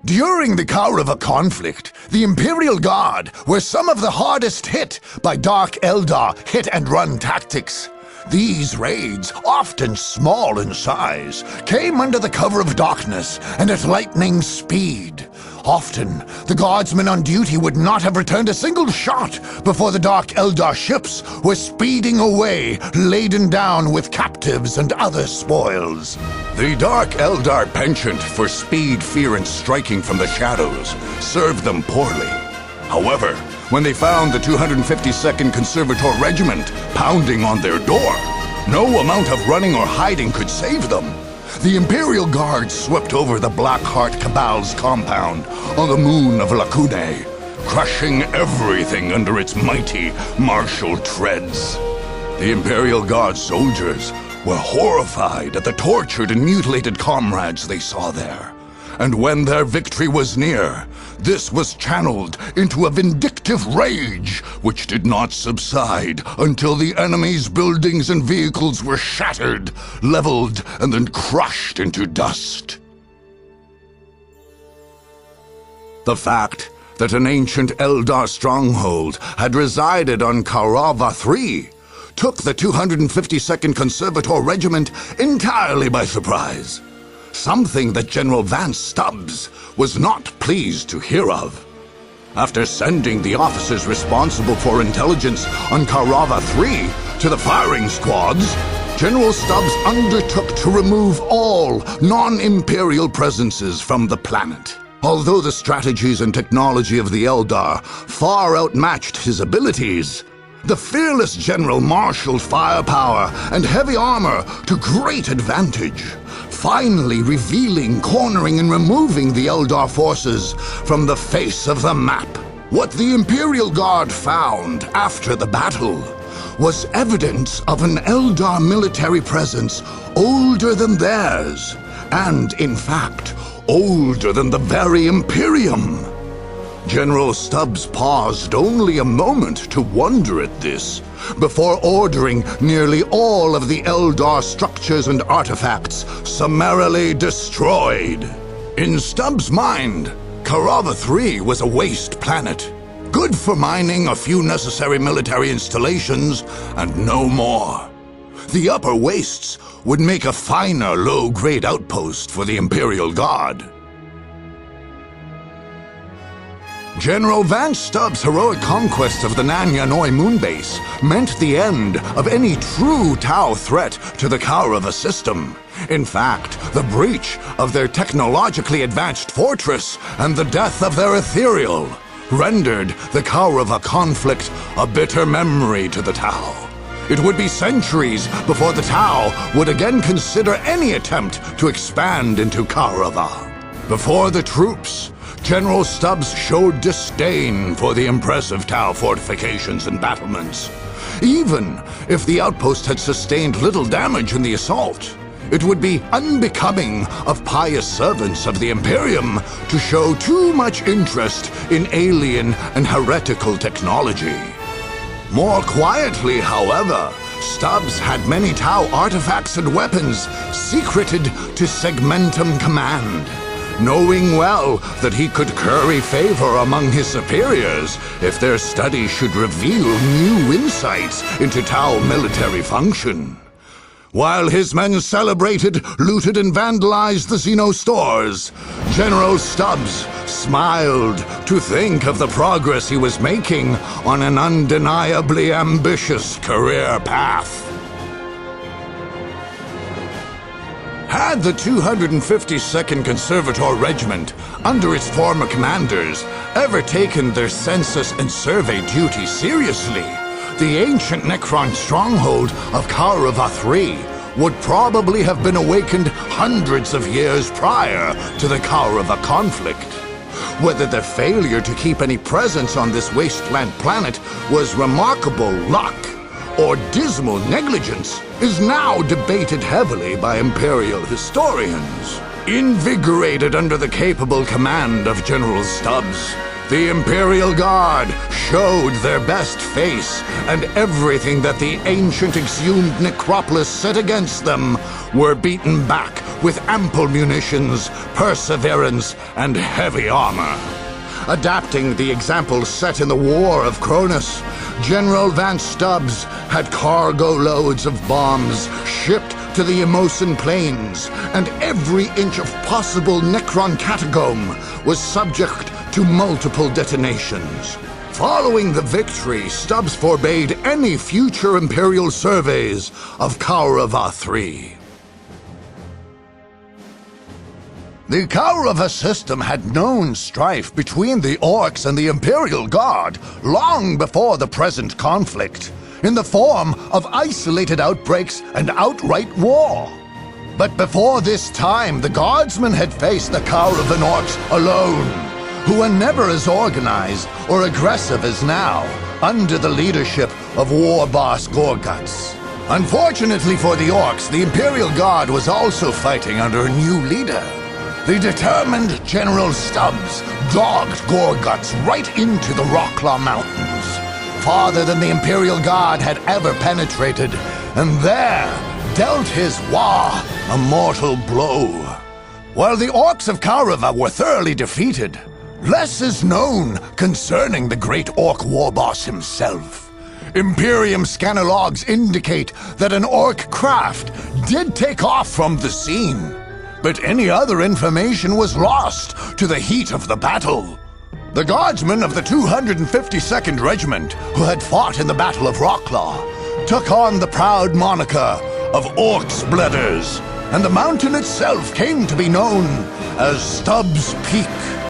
During the Kaurava conflict, the Imperial Guard were some of the hardest hit by Dark Eldar hit-and-run tactics. These raids, often small in size, came under the cover of darkness and at lightning speed. Often, the guardsmen on duty would not have returned a single shot before the Dark Eldar ships were speeding away, laden down with captives and other spoils. The Dark Eldar penchant for speed, fear, and striking from the shadows served them poorly. However, when they found the 252nd Conservator Regiment pounding on their door, no amount of running or hiding could save them. The Imperial Guard swept over the Blackheart Cabal's compound on the moon of Lacune, crushing everything under its mighty martial treads. The Imperial Guard soldiers were horrified at the tortured and mutilated comrades they saw there. And when their victory was near, this was channeled into a vindictive rage, which did not subside until the enemy's buildings and vehicles were shattered, leveled, and then crushed into dust. The fact that an ancient Eldar stronghold had resided on Kaurava III took the 252nd Conservator Regiment entirely by surprise. Something that General Vance Stubbs was not pleased to hear of. After sending the officers responsible for intelligence on Kaurava III to the firing squads, General Stubbs undertook to remove all non-Imperial presences from the planet. Although the strategies and technology of the Eldar far outmatched his abilities, the fearless general marshaled firepower and heavy armor to great advantage, finally revealing, cornering, and removing the Eldar forces from the face of the map. What the Imperial Guard found after the battle was evidence of an Eldar military presence older than theirs, and, in fact, older than the very Imperium. General Stubbs paused only a moment to wonder at this, before ordering nearly all of the Eldar structures and artifacts summarily destroyed. In Stubbs' mind, Kaurava III was a waste planet, good for mining a few necessary military installations, and no more. The upper wastes would make a finer low-grade outpost for the Imperial Guard. General Vance Stubbs' heroic conquest of the Nanyanoi moonbase meant the end of any true Tau threat to the Kaurava system. In fact, the breach of their technologically advanced fortress and the death of their ethereal rendered the Kaurava conflict a bitter memory to the Tau. It would be centuries before the Tau would again consider any attempt to expand into Kaurava. Before the troops, General Stubbs showed disdain for the impressive Tau fortifications and battlements. Even if the outpost had sustained little damage in the assault, it would be unbecoming of pious servants of the Imperium to show too much interest in alien and heretical technology. More quietly, however, Stubbs had many Tau artifacts and weapons secreted to Segmentum Command, knowing well that he could curry favor among his superiors if their study should reveal new insights into Tau military function. While his men celebrated, looted, and vandalized the Xenos stores, General Stubbs smiled to think of the progress he was making on an undeniably ambitious career path. Had the 252nd Conservator Regiment, under its former commanders, ever taken their census and survey duty seriously, the ancient Necron stronghold of Kaurava III would probably have been awakened hundreds of years prior to the Kaurava conflict. Whether their failure to keep any presence on this wasteland planet was remarkable luck or dismal negligence is now debated heavily by Imperial historians. Invigorated under the capable command of General Stubbs, The Imperial Guard showed their best face, and everything that the ancient exhumed necropolis set against them were beaten back with ample munitions, perseverance, and heavy armor. Adapting the example set in the War of Cronus, General Vance Stubbs had cargo loads of bombs shipped to the Emosan Plains, and every inch of possible Necron catacomb was subject to multiple detonations. Following the victory, Stubbs forbade any future Imperial surveys of Kaurava III. The Kaurava system had known strife between the Orcs and the Imperial Guard long before the present conflict, in the form of isolated outbreaks and outright war. But before this time, the Guardsmen had faced the Kauravan Orcs alone, who were never as organized or aggressive as now, under the leadership of War Boss Gorguts. Unfortunately for the Orcs, the Imperial Guard was also fighting under a new leader. The determined General Stubbs dogged Gorguts right into the Rocklaw Mountains, farther than the Imperial Guard had ever penetrated, and there dealt his Wa a mortal blow. While the Orcs of Kaurava were thoroughly defeated, less is known concerning the great Orc war boss himself. Imperium scannologs indicate that an Orc craft did take off from the scene, but any other information was lost to the heat of the battle. The Guardsmen of the 252nd Regiment, who had fought in the Battle of Rocklaw, took on the proud moniker of Orc Splitters, and the mountain itself came to be known as Stubbs Peak.